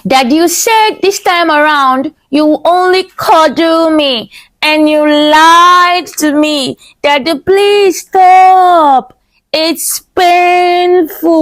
that you said this time around you only cuddle me, and you lied to me that the please stop. It's painful.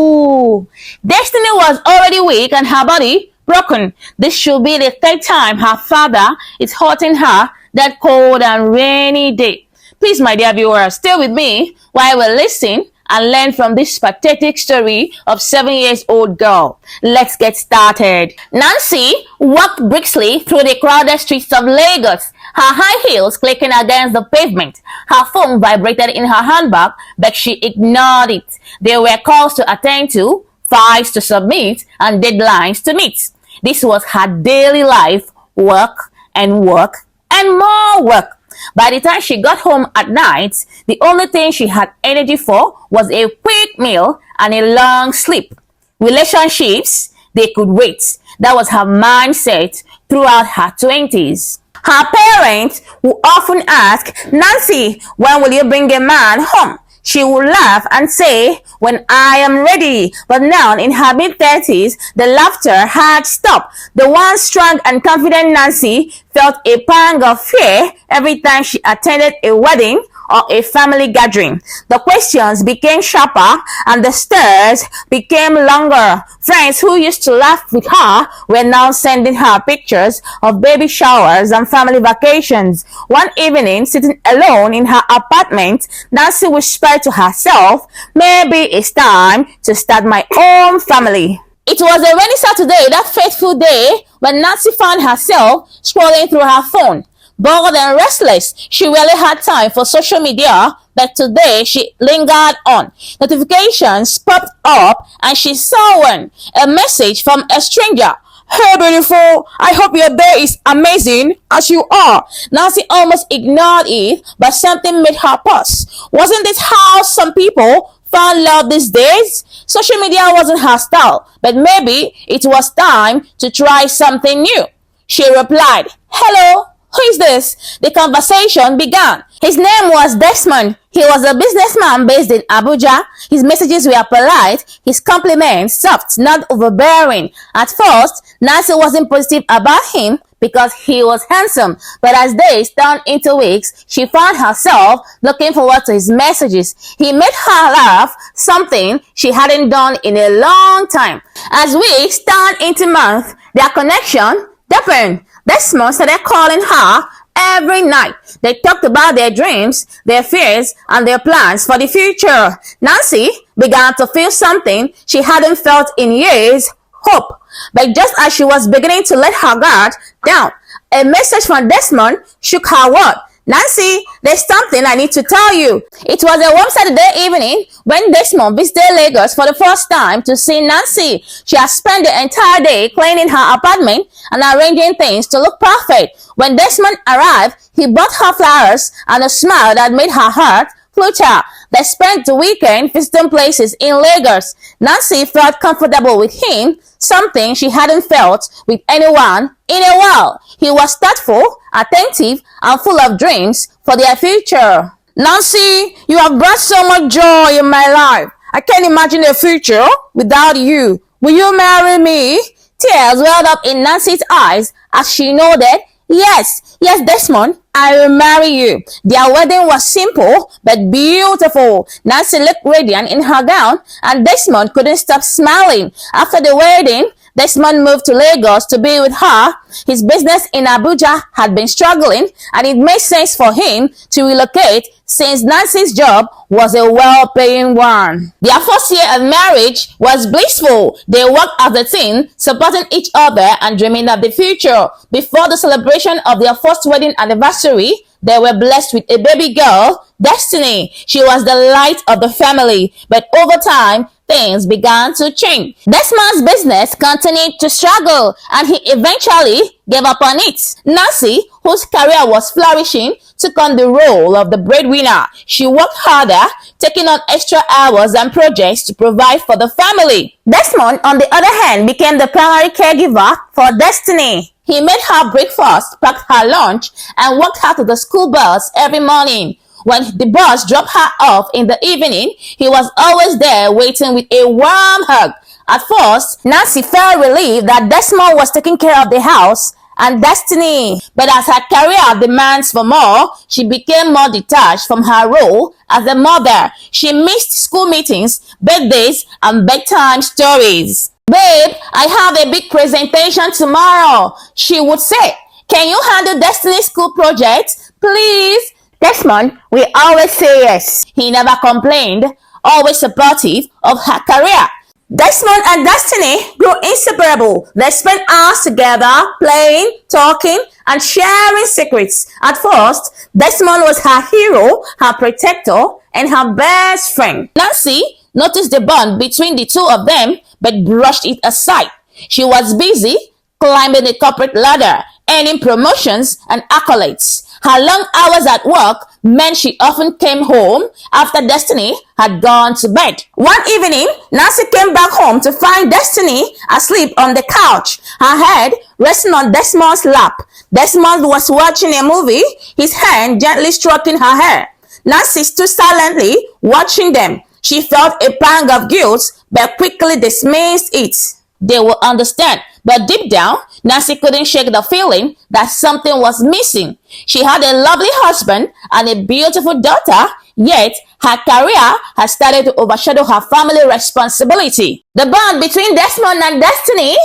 Destiny was already weak and her body broken. This should be the third time her father is hurting her that cold and rainy day. Please, my dear viewers, stay with me while we listen and learn from this pathetic story of 7-year-old girl. Let's get started. Nancy walked briskly through the crowded streets of Lagos, her high heels clicking against the pavement. Her phone vibrated in her handbag, but she ignored it. There were calls to attend to, files to submit, and deadlines to meet. This was her daily life, work and more work. By the time she got home at night, the only thing she had energy for was a quick meal and a long sleep. Relationships, they could wait. That was her mindset throughout her 20s. Her parents would often ask, "Nancy, when will you bring a man home?" She would laugh and say, "When I am ready." But now, in her mid-30s, the laughter had stopped. The once strong and confident Nancy felt a pang of fear every time she attended a wedding or a family gathering. The questions became sharper and the stares became longer. Friends who used to laugh with her were now sending her pictures of baby showers and family vacations. One evening, sitting alone in her apartment, Nancy whispered to herself, "Maybe it's time to start my own family." It was a rainy Saturday, that fateful day, when Nancy found herself scrolling through her phone. Bored and restless, she rarely had time for social media, but today she lingered on. Notifications popped up and she saw one, a message from a stranger. "Hey beautiful, I hope your day is amazing as you are." Nancy almost ignored it, but something made her pause. Wasn't this how some people found love these days? Social media wasn't her style, but maybe it was time to try something new. She replied, "Hello. Who is this?" The conversation began. His name was Desmond. He was a businessman based in Abuja. His messages were polite, his compliments soft, not overbearing. At first, Nancy wasn't positive about him because he was handsome, but as days turned into weeks, she found herself looking forward to his messages. He made her laugh, something she hadn't done in a long time. As weeks turned into months, their connection deepened. Desmond started calling her every night. They talked about their dreams, their fears, and their plans for the future. Nancy began to feel something she hadn't felt in years: hope. But just as she was beginning to let her guard down, a message from Desmond shook her world. "Nancy, there's something I need to tell you." It was a warm Saturday evening when Desmond visited Lagos for the first time to see Nancy. She had spent the entire day cleaning her apartment and arranging things to look perfect. When Desmond arrived, he brought her flowers and a smile that made her heart flutter. They spent the weekend visiting places in Lagos. Nancy felt comfortable with him, something she hadn't felt with anyone in a while. He was thoughtful, attentive, and full of dreams for their future. "Nancy, you have brought so much joy in my life. I can't imagine a future without you. Will you marry me?" Tears welled up in Nancy's eyes as she nodded, Yes, Desmond, I will marry you." Their wedding was simple but beautiful. Nancy looked radiant in her gown, and Desmond couldn't stop smiling. After the wedding, Desmond moved to Lagos to be with her. His business in Abuja had been struggling, and it made sense for him to relocate since Nancy's job was a well-paying one. Their first year of marriage was blissful. They worked as a team, supporting each other and dreaming of the future. Before the celebration of their first wedding anniversary, they were blessed with a baby girl, Destiny. She was the light of the family, but over time, things began to change. Desmond's business continued to struggle, and he eventually gave up on it. Nancy, whose career was flourishing, took on the role of the breadwinner. She worked harder, taking on extra hours and projects to provide for the family. Desmond, on the other hand, became the primary caregiver for Destiny. He made her breakfast, packed her lunch, and walked her to the school bus every morning. When the bus dropped her off in the evening, he was always there waiting with a warm hug. At first, Nancy felt relieved that Desmond was taking care of the house and Destiny. But as her career demands for more, she became more detached from her role as a mother. She missed school meetings, birthdays, and bedtime stories. "Babe, I have a big presentation tomorrow," she would say. "Can you handle Destiny's school project, please?" Desmond will always say yes. He never complained, always supportive of her career. Desmond and Destiny grew inseparable. They spent hours together, playing, talking, and sharing secrets. At first, Desmond was her hero, her protector, and her best friend. Nancy noticed the bond between the two of them, but brushed it aside. She was busy climbing the corporate ladder, earning promotions and accolades. Her long hours at work meant she often came home after Destiny had gone to bed. One evening, Nancy came back home to find Destiny asleep on the couch, her head resting on Desmond's lap. Desmond was watching a movie, his hand gently stroking her hair. Nancy stood silently watching them. She felt a pang of guilt, but quickly dismissed it. They will understand. But deep down, Nancy couldn't shake the feeling that something was missing. She had a lovely husband and a beautiful daughter, yet her career had started to overshadow her family responsibility. The bond between Desmond and Destiny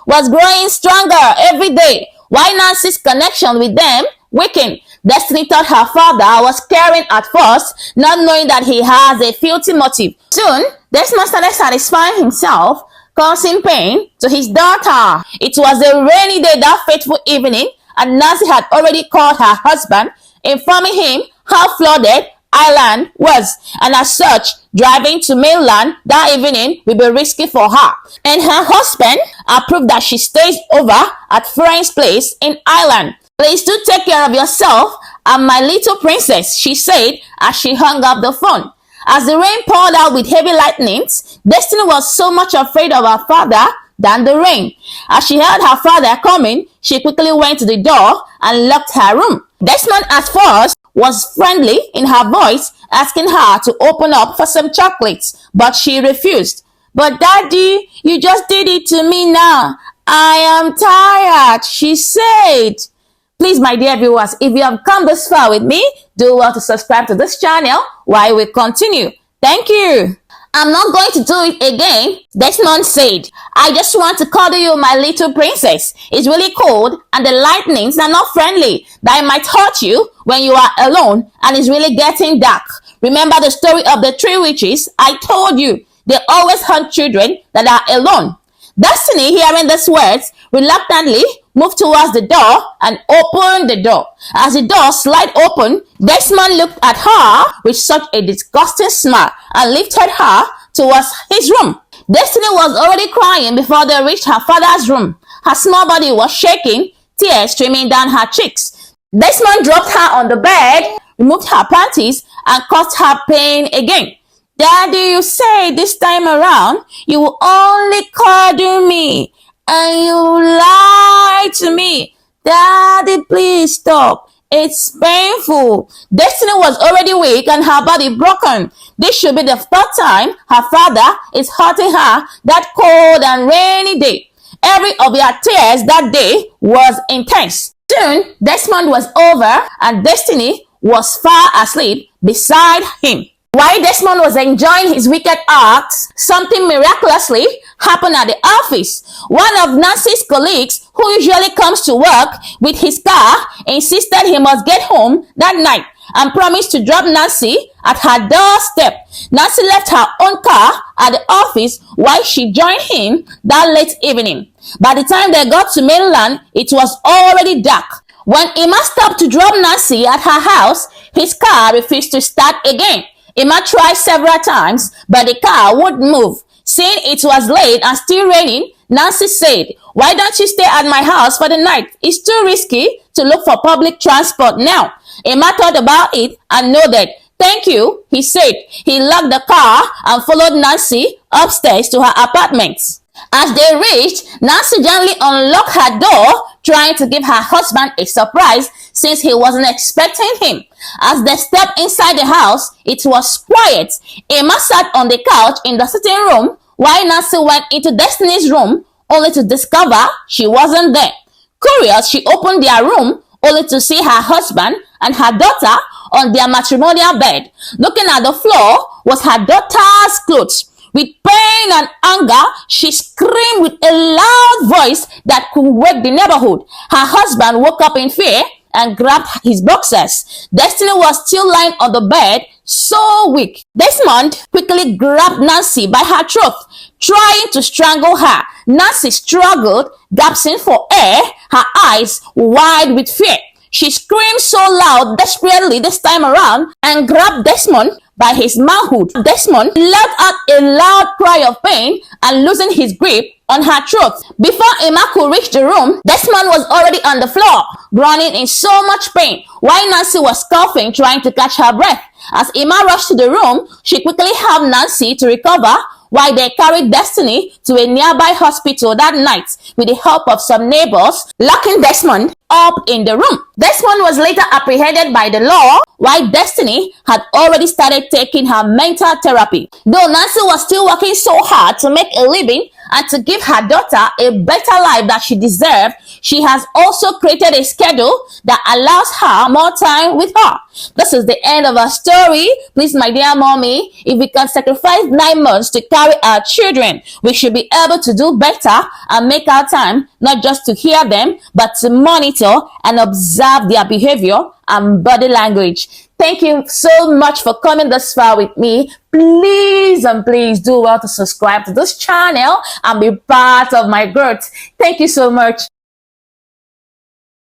was growing stronger every day, while Nancy's connection with them weakened. Destiny thought her father was caring at first, not knowing that he has a filthy motive. Soon, Desmond started satisfying himself, causing pain to his daughter. It was a rainy day that fateful evening, and Nancy had already called her husband, informing him how flooded island was, and as such, driving to mainland that evening will be risky for her. And her husband approved that she stays over at friend's place in Ireland. "Please do take care of yourself and my little princess," she said as she hung up the phone. As the rain poured out with heavy lightnings, Destiny was so much afraid of her father than the rain. As she heard her father coming, she quickly went to the door and locked her room. Desmond at first was friendly in her voice, asking her to open up for some chocolates, but she refused. "But Daddy, you just did it to me now. I am tired," she said. Please, my dear viewers, if you have come this far with me, do well to subscribe to this channel while we continue. Thank you. "I'm not going to do it again," Desmond said. "I just want to cuddle you, my little princess. It's really cold and the lightnings are not friendly. That might hurt you when you are alone and it's really getting dark. Remember the story of the three witches I told you? They always hunt children that are alone." Destiny, hearing these words, reluctantly moved towards the door and opened the door. As the door slid open, Desmond looked at her with such a disgusting smile and lifted her towards his room. Destiny was already crying before they reached her father's room. Her small body was shaking, tears streaming down her cheeks. Desmond dropped her on the bed, removed her panties, and caused her pain again. "Daddy, you say this time around you will only cuddle me, and you lie to me. Daddy, please stop. It's painful." Destiny was already weak and her body broken. This should be the third time her father is hurting her that cold and rainy day. Every of their tears that day was intense. Soon, Desmond was over and Destiny was far asleep beside him. While Desmond was enjoying his wicked acts, something miraculously happened at the office. One of Nancy's colleagues, who usually comes to work with his car, insisted he must get home that night and promised to drop Nancy at her doorstep. Nancy left her own car at the office while she joined him that late evening. By the time they got to mainland, it was already dark. When Emma stopped to drop Nancy at her house, his car refused to start again. Emma tried several times, but the car wouldn't move. Seeing it was late and still raining, Nancy said, "Why don't you stay at my house for the night? It's too risky to look for public transport now." Emma thought about it and nodded. "Thank you," he said. He locked the car and followed Nancy upstairs to her apartment. As they reached, Nancy gently unlocked her door, trying to give her husband a surprise since he wasn't expecting him. As they stepped inside the house, it was quiet. Emma sat on the couch in the sitting room while Nancy went into Destiny's room only to discover she wasn't there. Curious, she opened their room only to see her husband and her daughter on their matrimonial bed. Looking at the floor was her daughter's clothes. With pain and anger, she screamed with a loud voice that could wake the neighborhood. Her husband woke up in fear and grabbed his boxers. Destiny was still lying on the bed, so weak. Desmond quickly grabbed Nancy by her throat, trying to strangle her. Nancy struggled, gasping for air, her eyes wide with fear. She screamed so loud, desperately this time around, and grabbed Desmond by his manhood. Desmond let out a loud cry of pain and loosened his grip on her throat. Before Emma could reach the room, Desmond was already on the floor, groaning in so much pain, while Nancy was coughing, trying to catch her breath. As Emma rushed to the room, she quickly helped Nancy to recover, while they carried Destiny to a nearby hospital that night with the help of some neighbors, locking Desmond up in the room. Desmond was later apprehended by the law, while Destiny had already started taking her mental therapy. Though Nancy was still working so hard to make a living and to give her daughter a better life that she deserved, she has also created a schedule that allows her more time with her. This is the end of our story. Please, my dear mommy, if we can sacrifice 9 months to carry our children, we should be able to do better and make our time not just to hear them, but to monitor and observe their behavior and body language. Thank you so much for coming this far with me. Please and please do well to subscribe to this channel and be part of my growth. Thank you so much.